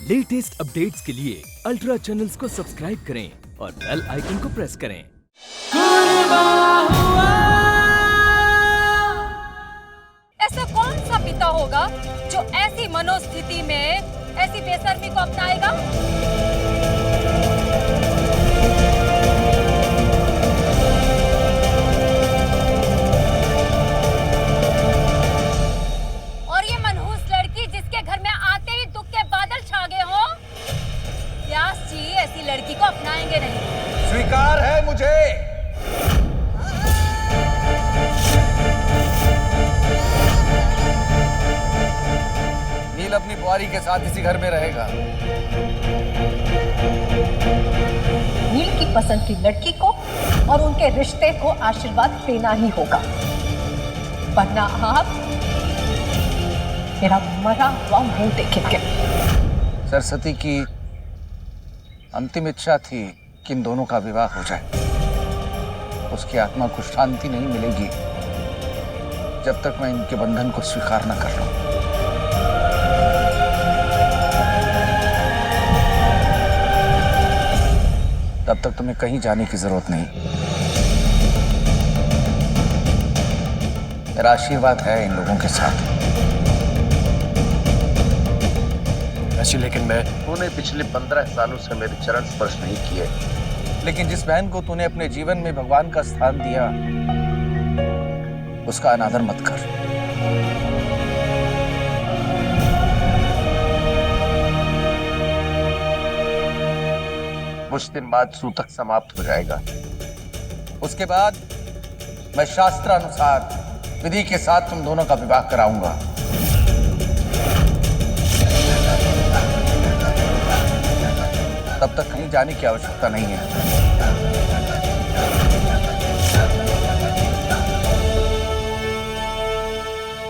Latest updates के लिए ultra channels को सब्सक्राइब करें और बेल आइकन को प्रेस करें। ऐसा कौन सा पिता होगा जो ऐसी मनोस्थिति में ऐसी बेशर्मी को अपनाएगा? और ये मनहूस लड़की जिसके घर में आते ही दुख के बादल छा गए हो, व्यास जी ऐसी लड़की को अपनाएंगे नहीं। स्वीकार है मुझे। नील अपनी बुआरी के साथ इसी घर में रहेगा। नील की पसंद की लड़की को और उनके रिश्ते को आशीर्वाद देना ही होगा, वरना आप मेरा मरा हुआ मुंह देखेंगे। सरस्वती की अंतिम इच्छा थी कि इन दोनों का विवाह हो जाए। उसकी आत्मा को शांति नहीं मिलेगी जब तक मैं इनके बंधन को स्वीकार न कर लूं। तब तक तुम्हें कहीं जाने की जरूरत नहीं। मेरा आशीर्वाद है इन लोगों के साथ। लेकिन तूने पिछले 15 सालों से मेरे चरण स्पर्श नहीं किए। लेकिन जिस बहन को तूने अपने जीवन में भगवान का स्थान दिया, उसका अनादर मत कर। कुछ दिन बाद सूतक समाप्त हो जाएगा। उसके बाद मैं शास्त्रानुसार विधि के साथ तुम दोनों का विवाह कराऊंगा। तब तक कहीं जाने की आवश्यकता नहीं है।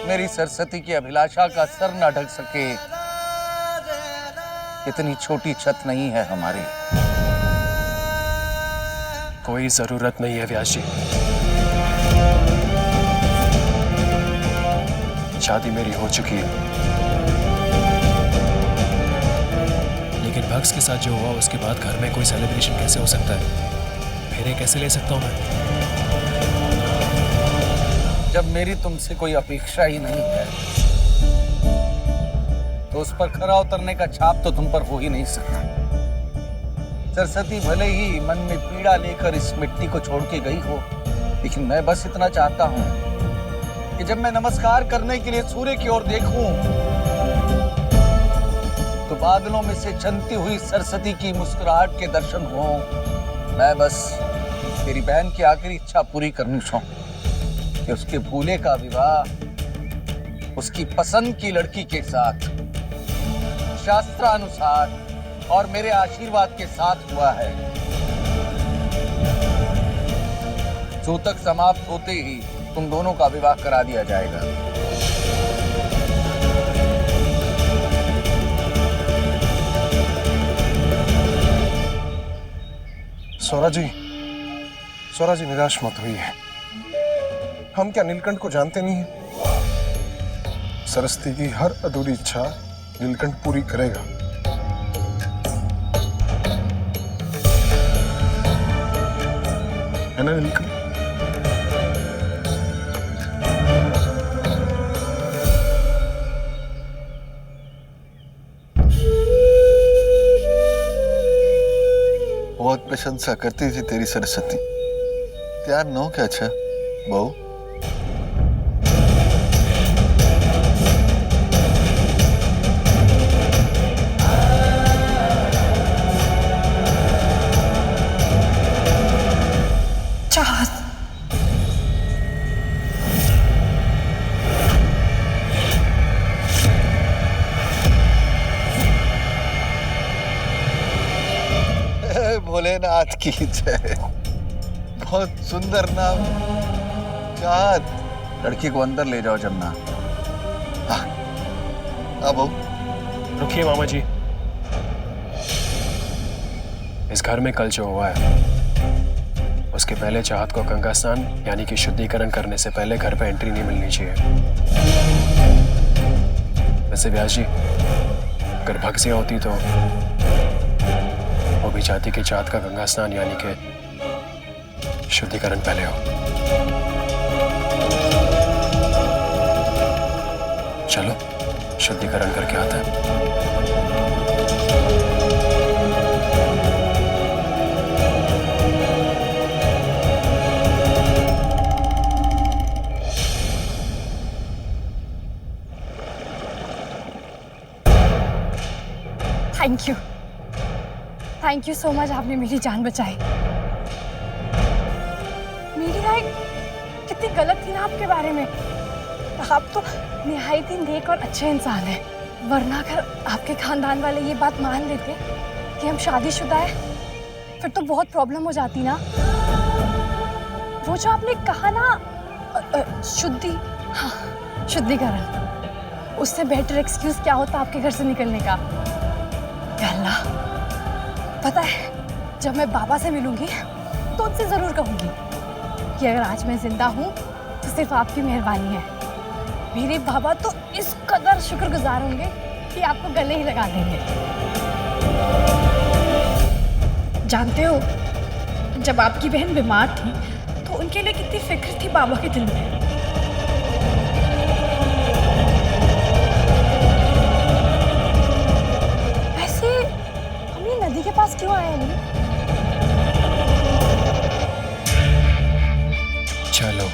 मेरी सरस्वती की अभिलाषा का सर न ढक सके इतनी छोटी छत नहीं है हमारी। कोई जरूरत नहीं है व्यास जी। शादी मेरी हो चुकी है। लेकिन भक्स के साथ जो हुआ उसके बाद घर में कोई सेलिब्रेशन कैसे हो सकता है? फेरे कैसे ले सकता हूं मैं? जब मेरी तुमसे कोई अपेक्षा ही नहीं है तो उस पर खरा उतरने का छाप तो तुम पर हो ही नहीं सकता। सरस्वती भले ही मन में पीड़ा लेकर इस मिट्टी को छोड़ के गई हो, लेकिन मैं बस इतना चाहता हूं कि जब मैं नमस्कार करने के लिए सूर्य की ओर देखूं तो बादलों में से चमकती हुई सरस्वती की मुस्कुराहट के दर्शन हो। मैं बस तेरी बहन की आखिरी इच्छा पूरी करनी चाहूं कि उसके भूले का विवाह उसकी पसंद की लड़की के साथ शास्त्रानुसार और मेरे आशीर्वाद के साथ हुआ है। सूतक समाप्त होते ही तुम दोनों का विवाह करा दिया जाएगा। स्वरा जी निराश मत होइए। हम क्या नीलकंठ को जानते नहीं हैं? सरस्वती की हर अधूरी इच्छा नीलकंठ पूरी करेगा। है ना नीलकंठ? बहुत प्रशंसा करती थी तेरी सरस्वती। तैयार न हो क्या? अच्छा बहू, भोलेनाथ की जय। बहुत सुंदर नाम चाँद। लड़की को अंदर ले जाओ जमुना। अब रुकिए मामा जी। इस घर में कल जो हुआ है उसके पहले चाहत को गंगा स्नान यानी कि शुद्धिकरण करने से पहले घर पे एंट्री नहीं मिलनी चाहिए। वैसे व्यास जी, अगर भगसिया होती तो वो भी चाहती कि चाँद का गंगा स्नान यानी कि शुद्धिकरण पहले हो। चलो शुद्धिकरण करके आते हैं। थैंक यू सो मच, आपने मेरी जान बचाई। मेरी राय कितनी गलत थी ना आपके बारे में। आप तो निहायत ही नेक और अच्छे इंसान हैं, वरना अगर आपके खानदान वाले ये बात मान लेते कि हम शादीशुदा हैं, फिर तो बहुत प्रॉब्लम हो जाती ना। वो जो आपने कहा ना शुद्धिकरण, उससे बेटर एक्सक्यूज क्या होता आपके घर से निकलने का। अल्लाह, पता है जब मैं बाबा से मिलूंगी तो उनसे जरूर कहूंगी कि अगर आज मैं जिंदा हूं तो सिर्फ आपकी मेहरबानी है। मेरे बाबा तो इस कदर शुक्रगुजार होंगे कि आपको गले ही लगा देंगे। जानते हो, जब आपकी बहन बीमार थी तो उनके लिए कितनी फिक्र थी बाबा के दिल में। नदी के पास क्यों आए नहीं? चलो।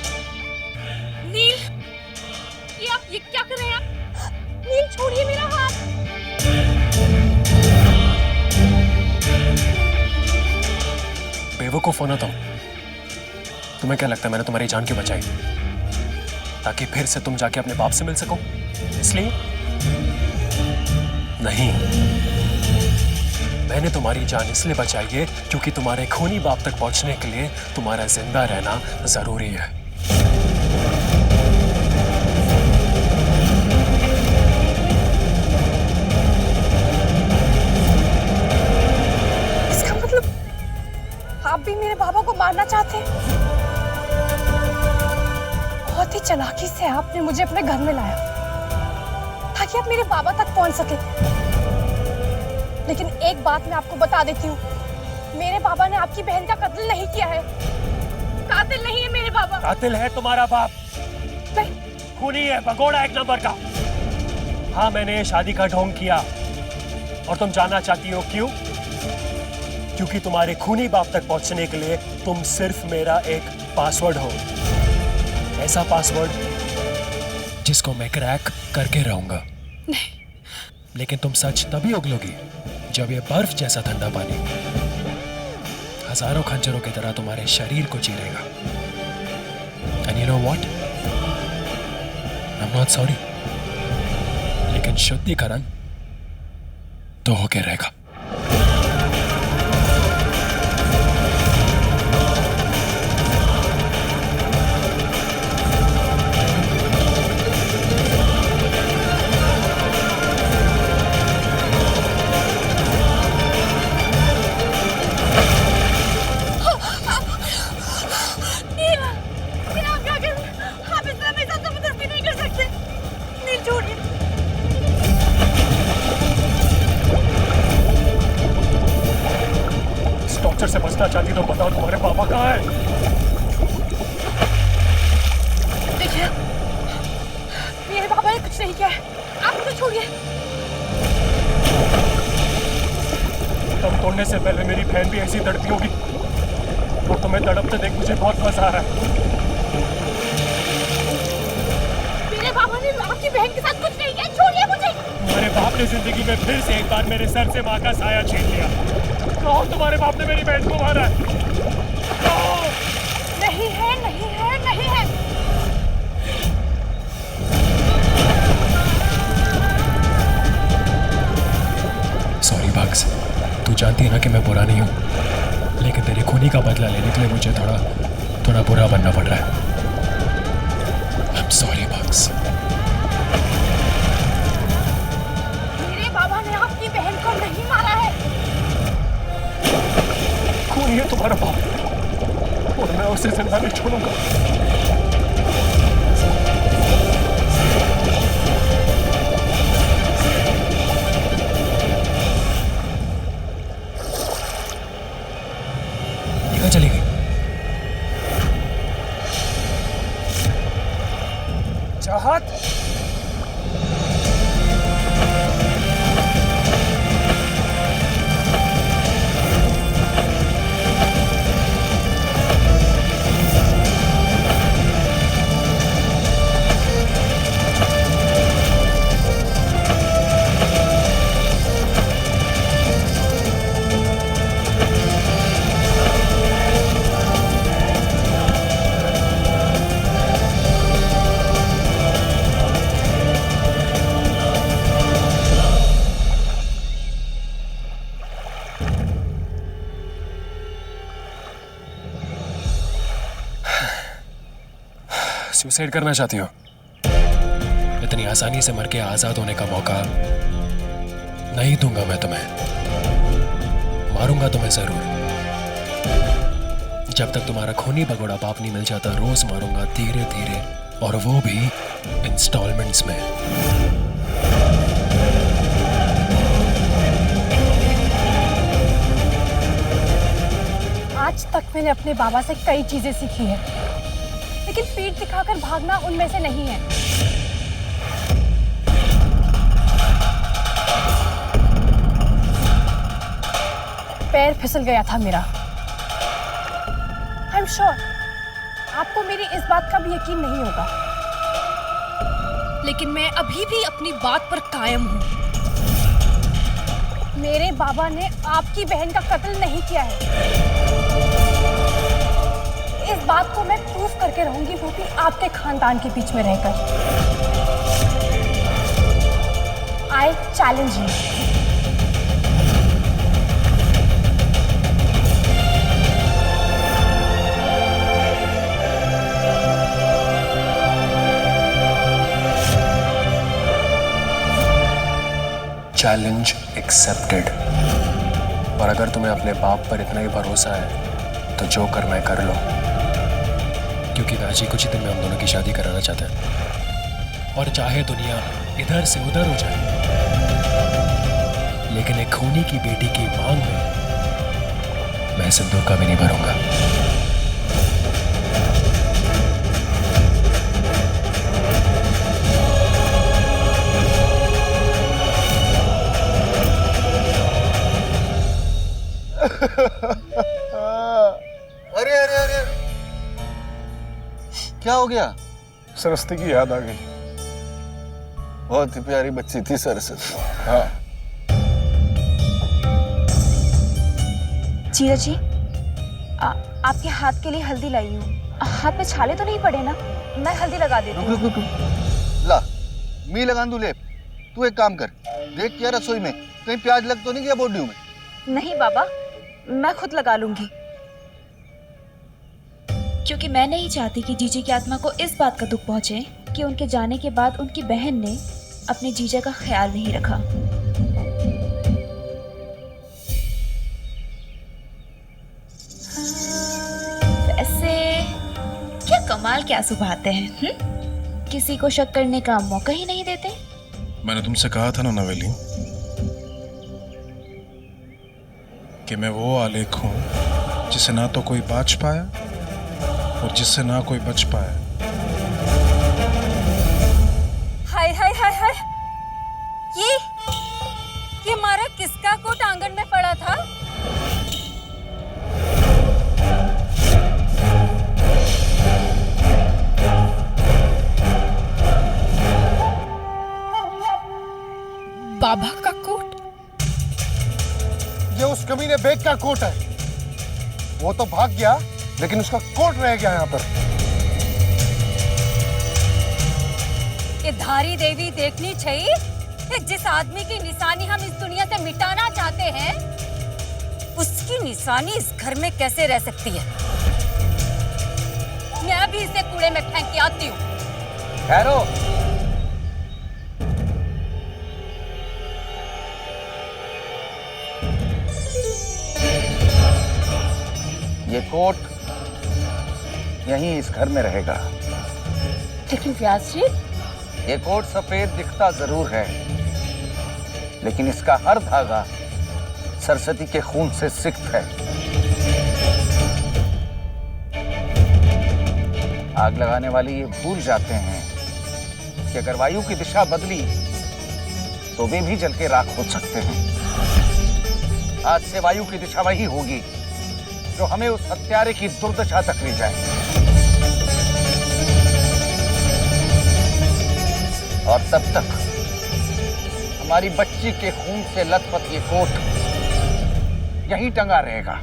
नील, ये क्या कर रहे हैं आप? नील छोड़िए मेरा हाथ। बेवकूफ हो ना तुम। तुम्हें क्या लगता है मैंने तुम्हारी जान क्यों बचाई? ताकि फिर से तुम जाके अपने बाप से मिल सको, इसलिए? नहीं, मैंने तुम्हारी जान इसलिए बचाई है क्योंकि तुम्हारे खूनी बाप तक पहुंचने के लिए तुम्हारा जिंदा रहना जरूरी है। इसका मतलब आप भी मेरे बाबा को मारना चाहते हैं? बहुत ही चालाकी से आपने मुझे अपने घर में लाया ताकि आप मेरे बाबा तक पहुंच सके। लेकिन एक बात मैं आपको बता देती हूँ, मेरे बाबा ने आपकी बहन का कत्ल नहीं किया है। कातिल नहीं है मेरे बाबा। कातिल है तुम्हारा बाप। नहीं, खूनी है, भगोड़ा एक नंबर का। हाँ, मैंने शादी का ढोंग किया और तुम जानना चाहती हो क्यों? क्योंकि तुम्हारे खूनी बाप तक पहुंचने के लिए तुम सिर्फ मेरा एक पासवर्ड हो। ऐसा पासवर्ड जिसको मैं क्रैक करके रहूंगा। नहीं, लेकिन तुम सच तभी उगलोगी जब ये बर्फ जैसा ठंडा पानी हजारों खंजरों की तरह तुम्हारे शरीर को चीरेगा। And you know what? I'm not sorry. लेकिन शुद्धिकरण तो होके रहेगा। से बचना चाहती तो बताओ तुम्हारे पापा कहाँ है? देखिए, मेरे पापा ने कुछ नहीं किया है, आप मुझे छोड़िए। दम तोड़ने से पहले मेरी बहन भी ऐसी तड़पी होगी और तुम्हें तड़पते देख मुझे बहुत मजा आ रहा है। मेरे पापा ने आपकी बहन के साथ कुछ नहीं किया, छोड़िए मुझे। तुम्हारे बाप ने जिंदगी में फिर से एक बार मेरे सर से माँ का साया छीन लिया। और तुम्हारे बाप ने मेरी बहन को मारा है। नहीं है, नहीं है, नहीं है। सॉरी बाक्स, तू जानती है ना कि मैं बुरा नहीं हूँ, लेकिन तेरे खूनी का बदला लेने के लिए मुझे थोड़ा बुरा बनना पड़ रहा है। I'm sorry box. मेरे बाबा ने आपकी बहन को नहीं मारा है। खूनी है तुम्हारा बाप और मैं उसे जिंदा नहीं छोड़ूंगा। सुसाइड करना चाहती हो? इतनी आसानी से मर के आजाद होने का मौका नहीं दूंगा मैं तुम्हें। मारूंगा तुम्हें जरूर। जब तक तुम्हारा खूनी भगोड़ा बाप नहीं मिल जाता रोज मारूंगा, धीरे धीरे, और वो भी इंस्टॉलमेंट्स में। आज तक मैंने अपने बाबा से कई चीजें सीखी है, लेकिन पीठ दिखाकर भागना उनमें से नहीं है। पैर फिसल गया था मेरा। आई एम श्योर आपको मेरी इस बात का भी यकीन नहीं होगा, लेकिन मैं अभी भी अपनी बात पर कायम हूं। मेरे बाबा ने आपकी बहन का कत्ल नहीं किया है। इस बात को मैं प्रूफ करके रहूंगी, वो भी आपके खानदान के बीच में रहकर। I challenge you. Challenge accepted. और अगर तुम्हें अपने बाप पर इतना ही भरोसा है तो जो करना है कर लो, क्योंकि आज ही कुछ ही दिन में हम दोनों की शादी कराना चाहते हैं। और चाहे दुनिया इधर से उधर हो जाए, लेकिन एक खूनी की बेटी की मांग में मैं सिंदूर का भी नहीं भरूंगा। अरे अरे अरे, क्या हो गया? सरस्वती की याद आ गई। बहुत ही प्यारी बच्ची थी सरस्वती। हाँ, जीजा जी, आपके हाथ के लिए हल्दी लाई हूँ। हाथ में छाले तो नहीं पड़े ना? मैं हल्दी लगा देती हूँ। रुक। ला, मी लगा दूं लेप। तू एक काम कर, देख क्या रसोई में कहीं प्याज लग तो नहीं गया बॉडी में? नहीं बाबा, मैं खुद लगा लूंगी, क्योंकि मैं नहीं चाहती कि जीजे की आत्मा को इस बात का दुख पहुंचे कि उनके जाने के बाद उनकी बहन ने अपने जीजा का ख्याल नहीं रखा। वैसे क्या कमाल के आंसू बहाते हैं, किसी को शक करने का मौका ही नहीं देते। मैंने तुमसे कहा था ना नवेली कि मैं वो आलेख हूं जिसे ना तो कोई बाच पाया और जिससे ना कोई बच पाया। हाय हाय हाय हाय, ये हमारा किसका कोट आंगन में पड़ा था? बाबा का कोट? ये उस कमीने बेग का कोट है। वो तो भाग गया, लेकिन उसका कोट रह गया यहाँ पर। ये धारी देवी देखनी चाहिए कि जिस आदमी की निशानी हम इस दुनिया से मिटाना चाहते हैं, उसकी निशानी इस घर में कैसे रह सकती है। मैं भी इसे कूड़े में फेंक के आती हूँ। ठहरो। ये कोट यहीं इस घर में रहेगा। लेकिन व्यास जी, ये कोट सफेद दिखता जरूर है, लेकिन इसका हर धागा सरस्वती के खून से सिक्त है। आग लगाने वाले ये भूल जाते हैं कि अगर वायु की दिशा बदली तो वे भी जल के राख हो सकते हैं। आज से वायु की दिशा वही होगी जो हमें उस हत्यारे की दुर्दशा तक ले जाए। और तब तक हमारी बच्ची के खून से लथपथ ये कोट यहीं टंगा रहेगा।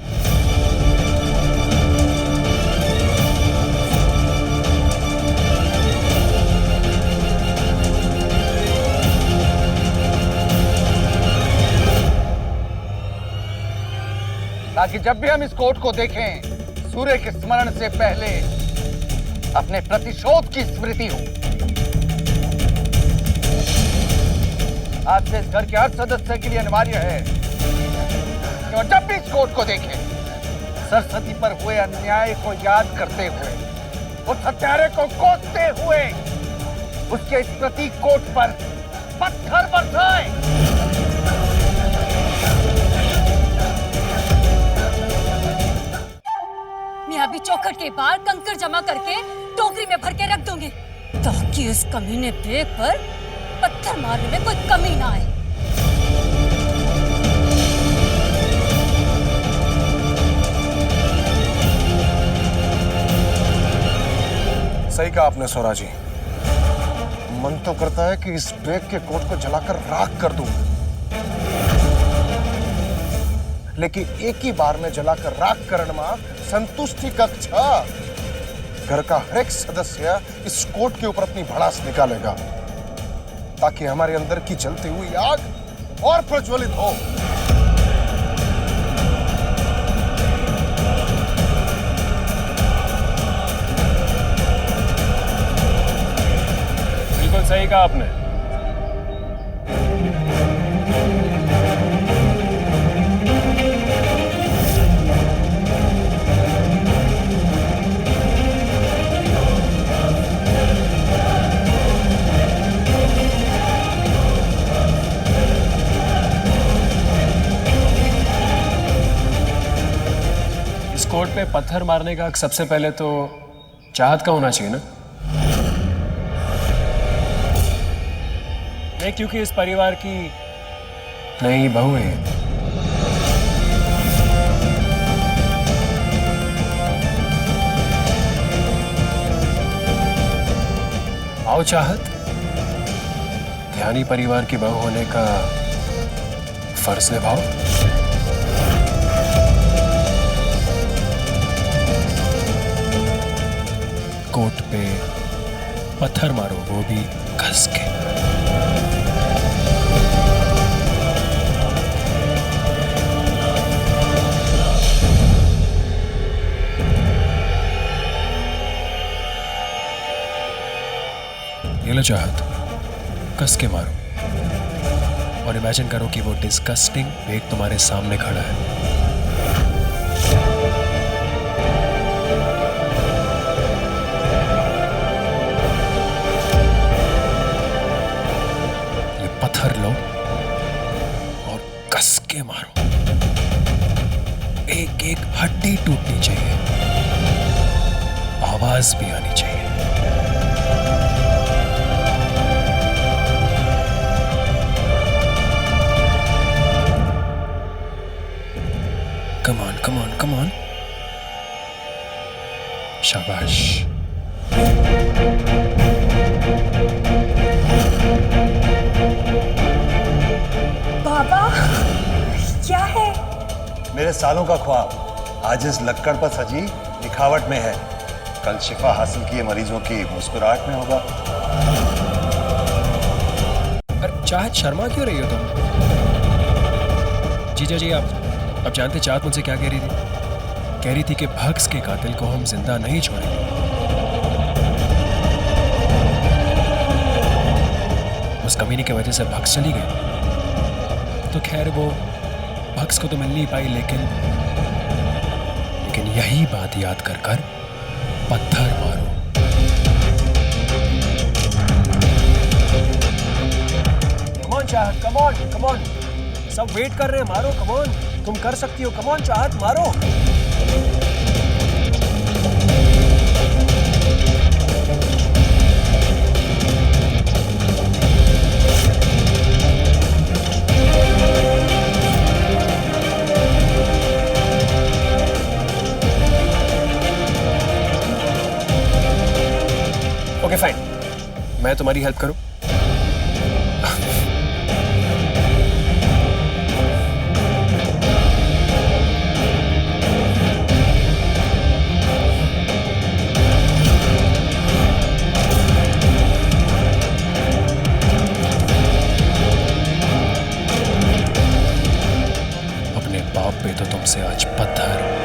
ताकि जब भी हम इस कोट को देखें, सूर्य के स्मरण से पहले अपने प्रतिशोध की स्मृति हो। आज से इस घर के हर सदस्य के लिए अनिवार्य है कि वह जब भी इस कोर्ट को देखे सरस्वती पर हुए अन्याय को याद करते हुए, उस हत्यारे को कोसते हुए उसके इस प्रतीक कोट पर पत्थर बरसाए। मैं अभी चौखट के बाहर कंकड़ जमा करके टोकरी में भर के रख दूंगी ताकि इस कमीने पे पर पत्थर मारने में कोई कमी ना आए। सही कहा आपने सोरा जी। मन तो करता है कि इस बेग के कोट को जलाकर राख कर दूं, लेकिन एक ही बार में जलाकर राख करने में संतुष्टि कक्ष घर का हर एक सदस्य इस कोट के ऊपर अपनी भड़ास निकालेगा ताकि हमारे अंदर की जलती हुई आग और प्रज्वलित हो। बिल्कुल सही कहा आपने। इस कोर्ट पे पत्थर मारने का सबसे पहले तो चाहत का होना चाहिए ना। नहीं, क्योंकि इस परिवार की नई बहू है। आओ चाहत, ध्यानी परिवार की बहू होने का फर्ज निभाओ। कोट पे पत्थर मारो, वो भी घस के। ये लो चाहत, कस के मारो और इमेजिन करो कि वो डिस्गस्टिंग बेग तुम्हारे सामने खड़ा है। ये पत्थर लो और कस के मारो। एक एक हड्डी टूटनी चाहिए, आवाज भी आनी चाहिए। Come on, come on, come on. शाबाश। बाबा, क्या है? मेरे सालों का ख्वाब आज इस लक्कड़ पर सजी लिखावट में है। कल शिफा हासिल किए मरीजों की मुस्कुराहट में होगा। अरे चाहत, शर्मा क्यों रही हो तुम? जीजा जी, आप जानते चाहत मुझसे क्या कह रही थी? कह रही थी कि भक्स के कातिल को हम जिंदा नहीं छोड़ेंगे। उस कमीने की वजह से भक्स चली गई तो खैर वो भक्स को तो मिल नहीं पाई, लेकिन यही बात याद कर कर पत्थर मारो। कम ऑन चाहत, कम ऑन, कम ऑन। सब वेट कर रहे हैं, मारो, कम ऑन। तुम कर सकती हो, कम ऑन चाहत, मारो। ओके फाइन, मैं तुम्हारी हेल्प करूं? अपने बाप पे तो तुमसे आज पत्थर